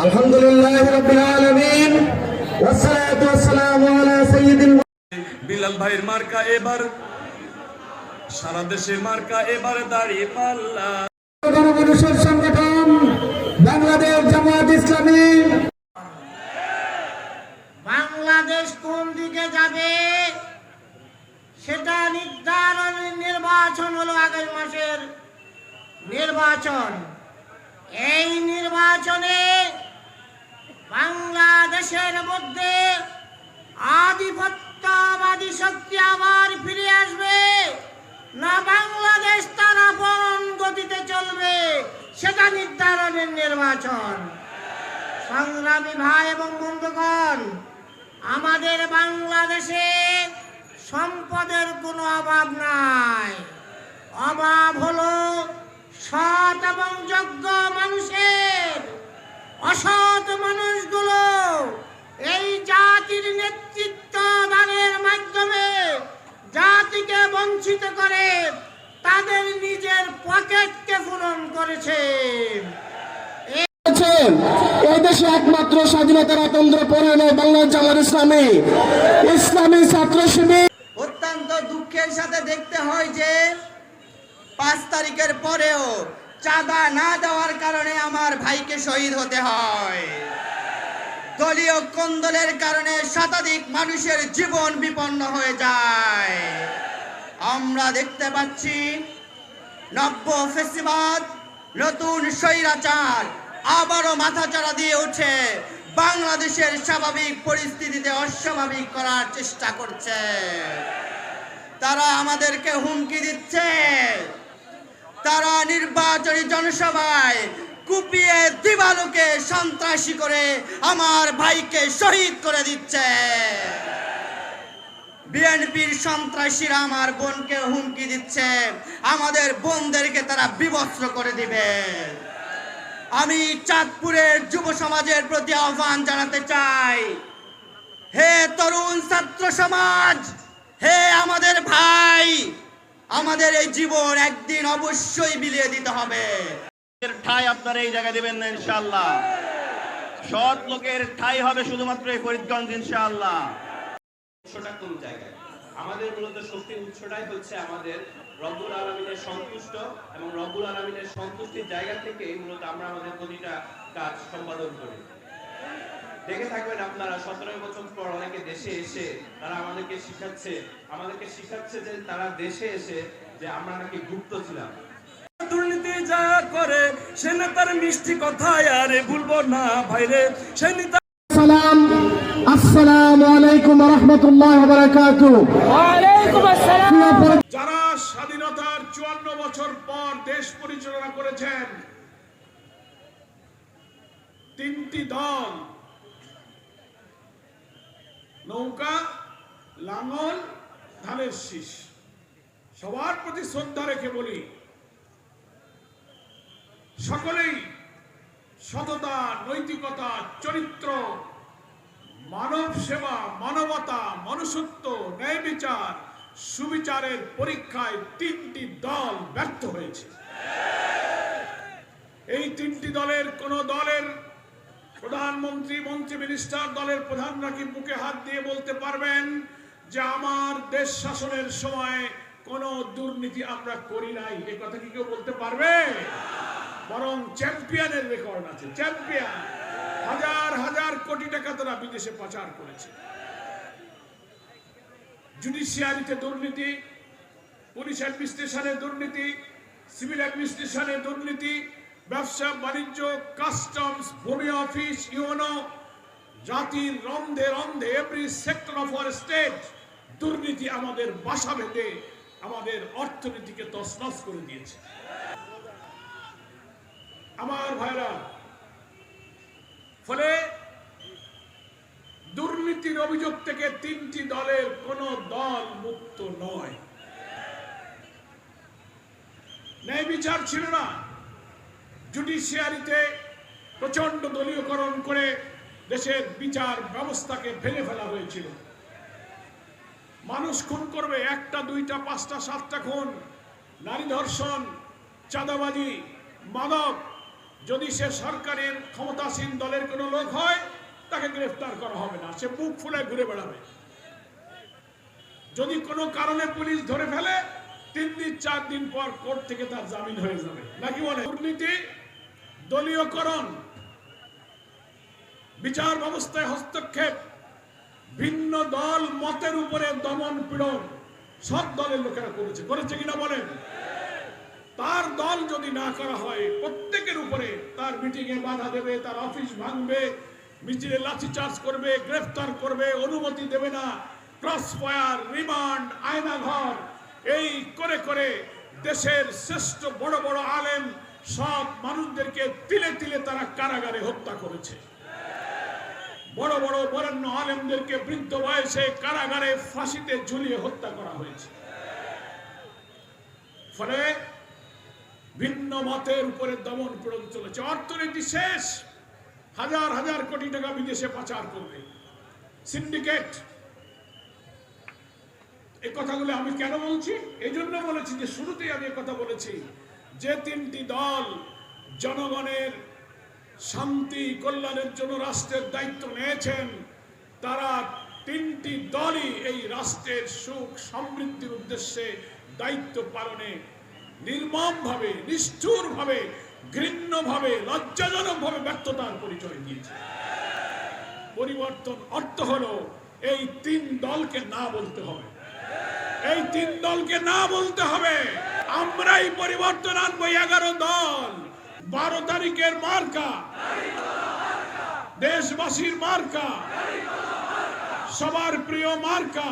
আলহামদুলিল্লাহি রাব্বিল আলামিন ওয়াসসালাতু ওয়াসসালামু আলা সাইয়্যিদিল বিলাল ভাইয়ের মার্কা এবার সারা দেশে মার্কা এবার দাঁড়িয়ে পাল্লা। গণমানুষের সংগঠন বাংলাদেশ জামায়াত ইসলামী। বাংলাদেশ কোন দিকে যাবে সেটা নির্ধারণের নির্বাচন হলো আগামী মাসের নির্বাচন। এই নির্বাচনে বাংলাদেশের মধ্যে আধিপত্যবাদী শক্তি আবার ফিরে আসবে না বাংলাদেশ তার আপন গতিতে চলবে সেটা নির্ধারণের নির্বাচন। সংগ্রামী ভাই এবং বন্ধুগণ, আমাদের বাংলাদেশে সম্পদের কোনো অভাব নাই। অভাব হলো সৎ এবং যোগ্য মানুষের। অসৎ মানুষগুলো এই জাতির নেতৃত্ব দানের মাধ্যমে জাতিকে বঞ্চিত করে তাদের নিজের পকেটকে পূরণ করেছে। এই দেশে একমাত্র স্বাধীনতার আতন্ত্র পড়ে বাংলাদেশ জামায়াত ইসলামী, ইসলামী ছাত্র শিবির। অত্যন্ত দুঃখের সাথে দেখতে হয় যে 5 তারিখের পরেও চাঁদা না দেওয়ার কারণে আমার ভাইকে শহীদ হতে হয়। দলীয় কোন্দলের কারণে শতাধিক মানুষের জীবন বিপন্ন হয়ে যায়। আমরা দেখতে পাচ্ছি নব্য ফেসিবাদ, নতুন স্বৈরাচার আবারও মাথাচাড়া দিয়ে উঠে বাংলাদেশের স্বাভাবিক পরিস্থিতিতে অস্বাভাবিক করার চেষ্টা করছে। তারা আমাদেরকে হুমকি দিচ্ছে, তারা নির্বাচনী জনসভায় কুপিয়ে দিবালুকে সন্ত্রাসী করে আমার ভাইকে শহীদ করে দিচ্ছে। বিএনপির সন্ত্রাসীরা আমার বোনকে হুমকি দিচ্ছে, আমাদের বোনদেরকে তারা বিবস্ত্র করে দিবে। আমি চাঁদপুরের যুব সমাজের প্রতি আহ্বান জানাতে চাই, হে তরুণ ছাত্র সমাজ, হে আমাদের ভাই, আমাদের এই জীবন একদিন অবশ্যই বিলিয়ে দিতে হবে। ঠাই আপনারা এই জায়গায় দিবেন না ইনশাআল্লাহ। সৎ লোকের ঠাই হবে শুধুমাত্র এই ফরিদগঞ্জ ইনশাআল্লাহ। উৎসটা কোন জায়গায়? আমাদের মূলত শক্তির উৎসটাই হচ্ছে আমাদের রব্বুল আলামিনের সন্তুষ্ট, এবং রব্বুল আলামিনের সন্তুষ্টির জায়গা থেকে মূলত আমরা আমাদের প্রতিটা কাজ সম্পাদন করি। দেখে থাকবেন আপনারা 17 বছর পর অনেকে দেশে এসে তারা আমাদেরকে শিখাচ্ছে যে তারা দেশে এসে যে আমরা নাকি গুপ্ত ছিলাম। দুর্নীতি যা করে সে নেতার মিষ্টি কথা আরে ভুলবো না ভাইরে, সে নেতা। আসসালামু আলাইকুম ওয়া রাহমাতুল্লাহি ওয়া বারাকাতুহু। ওয়া আলাইকুম আসসালাম। যারা স্বাধীনতার 54 বছর পর দেশ পরিচালনা করেছেন, 3টি দল, নৌকা, লাঙ্গল, ধানের শীষ, সবার প্রতি শ্রদ্ধা রেখে বলি, সকলেই সততা, নৈতিকতা, চরিত্র, মানব সেবা, মানবতা, মনুষ্যত্ব, ন্যায় বিচার, সুবিচারের পরীক্ষায় 3টি দল ব্যর্থ হয়েছে। এই 3টি দলের কোন দলের প্রধানমন্ত্রী, মন্ত্রী, মিনিস্টার, দলের প্রধানরা কি বুকে হাত দিয়ে বলতে পারবেন যে আমার দেশ শাসনের সময় কোন দুর্নীতি আমরা করি নাই? এই কথা কি কেউ বলতে পারবে? বরং চ্যাম্পিয়নের রেকর্ড আছে। চ্যাম্পিয়ন, হাজার হাজার কোটি টাকা তারা বিদেশে পাচার করেছে। জুডিশিয়ারিতে দুর্নীতি, পুলিশ অ্যাডমিনিস্ট্রেশনে দুর্নীতি, সিভিল অ্যাডমিনিস্ট্রেশনে দুর্নীতি, ব্যবসা বাণিজ্য, কাস্টমস, ভূমি অফিস, ইউনো, জাতির রন্ধে রন্ধে every sector of our state দুর্নীতি আমাদের বাসা বেঁধে আমাদের অর্থনীতিকে তছনছ করে দিয়েছে। আমার ভাইরা, ফলে দুর্নীতির অভিযোগ থেকে 3টি দলের কোন দল মুক্ত নয়। ন্যায় বিচার ছিল না। জুডিশিয়ারিতে প্রচন্ড দলীয়করণ করে দেশের বিচার ব্যবস্থাকে ভেঙে ফেলা হয়েছিল। মানুষ খুন করবে, 1টা 2টা 5টা 7টা খুন, নারী ধর্ষণ, চাঁদাবাজি, মাদক, যদি সে সরকারের ক্ষমতাসীন দলের কোনো লোক হয় তাকে গ্রেফতার করা হবে না, সে বুক ফুলে ঘুরে বেড়াবে। যদি কোনো কারণে পুলিশ ধরে ফেলে 3 দিন 4 দিন পর কোর্ট থেকে তার জামিন হয়ে যাবে। নাকি বলে? দুর্নীতি, দলীয়করণ, বিচার ব্যবস্থায় হস্তক্ষেপ, ভিন্ন দল মতের উপরে দমন পীড়ন সব দলের লোকেরা করেছে কিনা বলেন? তার দল যদি না করা হয় প্রত্যেকের উপরে তার মিটিং এ বাধা দেবে, তার অফিস ভাঙবে, মিছিলে লাঠিচার্জ করবে, গ্রেফতার করবে, অনুমতি দেবে না, ক্রস ফায়ার, রিমান্ড, আয়নাঘর, এই করে করে দেশের শ্রেষ্ঠ বড় বড় আলেম সব মানুষদেরকে তিলে তিলে তারা কারাগারে হত্যা করেছে। বড় বড় বরেণ্য আলেমদেরকে বৃদ্ধ বয়সে কারাগারে ফাঁসিতে ঝুলিয়ে হত্যা করা হয়েছে। ফলে ভিন্ন মতের উপরে দমন পীড়ন চলেছে। অর্থনীতি শেষ, হাজার হাজার কোটি টাকা বিদেশে পাচার করবে সিন্ডিকেট। এই কথাগুলো আমি কেন বলছি? এই জন্য বলেছি যে শুরুতেই আমি কথা বলেছি যে 3টি দল জনগণের শান্তি কল্যাণের জন্য রাষ্ট্রের দায়িত্ব নিয়েছেন, তারা 3টি দলই এই রাষ্ট্রের সুখ সমৃদ্ধির উদ্দেশ্যে দায়িত্ব পালনে নির্মমভাবে, নিষ্ঠুরভাবে, ঘৃণ্যভাবে, লজ্জাজনকভাবে ব্যর্থতার পরিচয় দিয়েছে। পরিবর্তন অর্থ হলো এই 3 দলকে না বলতে হবে, এই 3 দলকে না বলতে হবে। আমরাই পরিবর্তন আনবো। 11 দল, 12 তারিখের মার্কা, দেশবাসীর মার্কা, সবার প্রিয় মার্কা